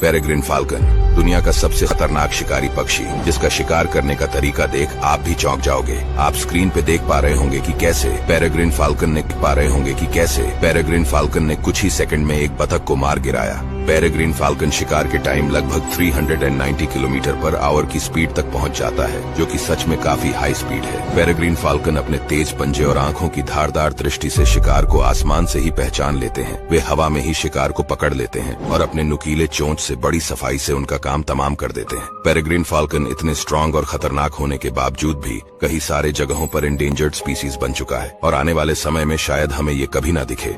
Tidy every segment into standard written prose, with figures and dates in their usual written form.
Peregrine falcon, दुनिया का सबसे खतरनाक शिकारी पक्षी, जिसका शिकार करने का तरीका देख आप भी चौंक जाओगे। आप स्क्रीन पे देख पा रहे होंगे कि कैसे पेरेग्रिन फाल्कन ने कुछ ही सेकंड में एक बतख को मार गिराया। पेरेग्रिन फाल्कन शिकार के टाइम लगभग 390 किलोमीटर पर आवर की स्पीड तक पहुंच जाता है, जो कि सच में काफी हाई स्पीड है। पेरेग्रिन फाल्कन अपने तेज पंजे और आंखों की धारदार दृष्टि से शिकार को आसमान से ही पहचान लेते हैं। वे हवा में ही शिकार को पकड़ लेते हैं और अपने नुकीले चोंच से बड़ी सफाई से उनका काम तमाम कर देते हैं। पेरेग्रिन फाल्कन इतने स्ट्रांग और खतरनाक होने के बावजूद भी कई सारे जगहों पर इंडेंजर्ड स्पीसीज बन चुका है और आने वाले समय में शायद हमें ये कभी ना दिखे।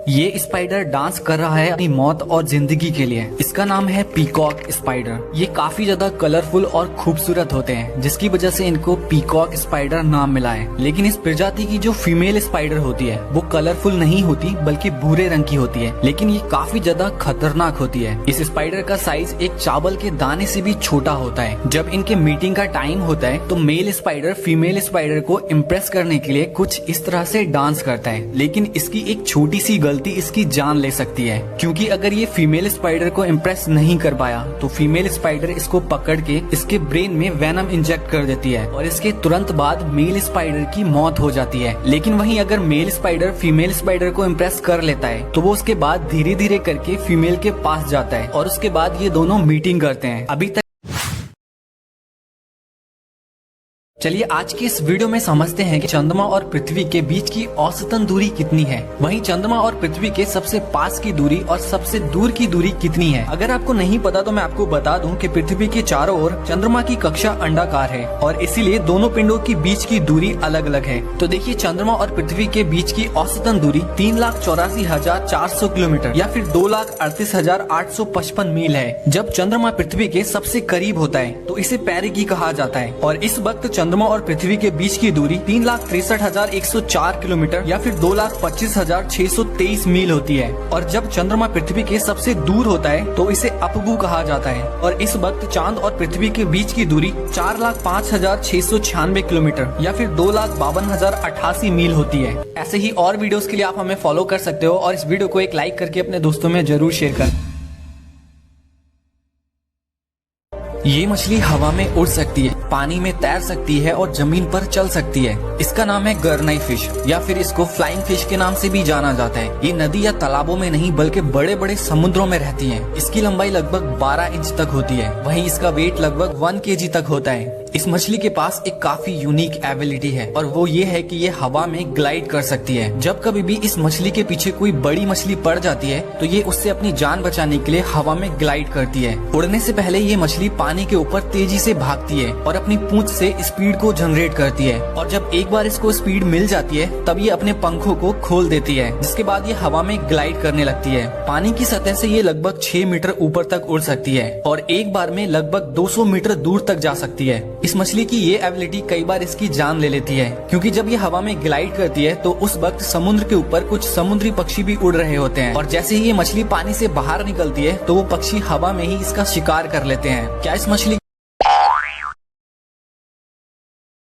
ये स्पाइडर डांस कर रहा है अपनी मौत और जिंदगी के लिए। इसका नाम है पीकॉक स्पाइडर। ये काफी ज्यादा कलरफुल और खूबसूरत होते हैं, जिसकी वजह से इनको पीकॉक स्पाइडर नाम मिला है। लेकिन इस प्रजाति की जो फीमेल स्पाइडर होती है वो कलरफुल नहीं होती, बल्कि भूरे रंग की होती है, लेकिन ये काफी ज्यादा खतरनाक होती है। इस स्पाइडर का साइज एक चावल के दाने से भी छोटा होता है। जब इनके मीटिंग का टाइम होता है तो मेल स्पाइडर फीमेल स्पाइडर को इम्प्रेस करने के लिए कुछ इस तरह से डांस करता है, लेकिन इसकी एक छोटी सी गलती इसकी जान ले सकती है, क्योंकि अगर ये फीमेल स्पाइडर को इम्प्रेस नहीं कर पाया तो फीमेल स्पाइडर इसको पकड़ के इसके ब्रेन में वेनम इंजेक्ट कर देती है और इसके तुरंत बाद मेल स्पाइडर की मौत हो जाती है। लेकिन वहीं अगर मेल स्पाइडर फीमेल स्पाइडर को इम्प्रेस कर लेता है तो वो उसके बाद धीरे धीरे करके फीमेल के पास जाता है और उसके बाद ये दोनों मीटिंग करते हैं। अभी तक चलिए आज की इस वीडियो में समझते हैं कि चंद्रमा और पृथ्वी के बीच की औसतन दूरी कितनी है, वहीं चंद्रमा और पृथ्वी के सबसे पास की दूरी और सबसे दूर की दूरी कितनी है। अगर आपको नहीं पता तो मैं आपको बता दूं कि पृथ्वी के चारों ओर चंद्रमा की कक्षा अंडाकार है और इसीलिए दोनों पिंडों के बीच की दूरी अलग अलग है। तो देखिए, चंद्रमा और पृथ्वी के बीच की औसतन दूरी 3,84,400 किलोमीटर या फिर 2,38,855 मील है। जब चंद्रमा पृथ्वी के सबसे करीब होता है तो इसे पेरिगी कहा जाता है और इस वक्त चंद्रमा और पृथ्वी के बीच की दूरी 3,63,104 किलोमीटर या फिर 2,25,623 मील होती है। और जब चंद्रमा पृथ्वी के सबसे दूर होता है तो इसे अपभू कहा जाता है और इस वक्त चांद और पृथ्वी के बीच की दूरी 4,05,696 किलोमीटर या फिर 2,52,088 मील होती है। ऐसे ही और वीडियोस के लिए आप हमें फॉलो कर सकते हो और इस वीडियो को एक लाइक करके अपने दोस्तों में जरूर शेयर कर। ये मछली हवा में उड़ सकती है, पानी में तैर सकती है और जमीन पर चल सकती है। इसका नाम है गरनाई फिश या फिर इसको फ्लाइंग फिश के नाम से भी जाना जाता है। ये नदी या तालाबों में नहीं बल्कि बड़े बड़े समुद्रों में रहती है। इसकी लंबाई लगभग 12 इंच तक होती है, वहीं इसका वेट लगभग 1 kg तक होता है। इस मछली के पास एक काफी यूनिक एबिलिटी है और वो ये है कि ये हवा में ग्लाइड कर सकती है। जब कभी भी इस मछली के पीछे कोई बड़ी मछली पड़ जाती है तो ये उससे अपनी जान बचाने के लिए हवा में ग्लाइड करती है। उड़ने से पहले ये मछली पानी के ऊपर तेजी से भागती है और अपनी पूंछ से स्पीड को जनरेट करती है और जब एक बार इसको स्पीड मिल जाती है तब ये अपने पंखों को खोल देती है, जिसके बाद ये हवा में ग्लाइड करने लगती है। पानी की सतह से ये लगभग 6 मीटर ऊपर तक उड़ सकती है और एक बार में लगभग 200 मीटर दूर तक जा सकती है। इस मछली की ये एबिलिटी कई बार इसकी जान ले लेती है, क्योंकि जब ये हवा में ग्लाइड करती है तो उस वक्त समुद्र के ऊपर कुछ समुद्री पक्षी भी उड़ रहे होते हैं और जैसे ही ये मछली पानी से बाहर निकलती है तो वो पक्षी हवा में ही इसका शिकार कर लेते हैं। क्या इस मछली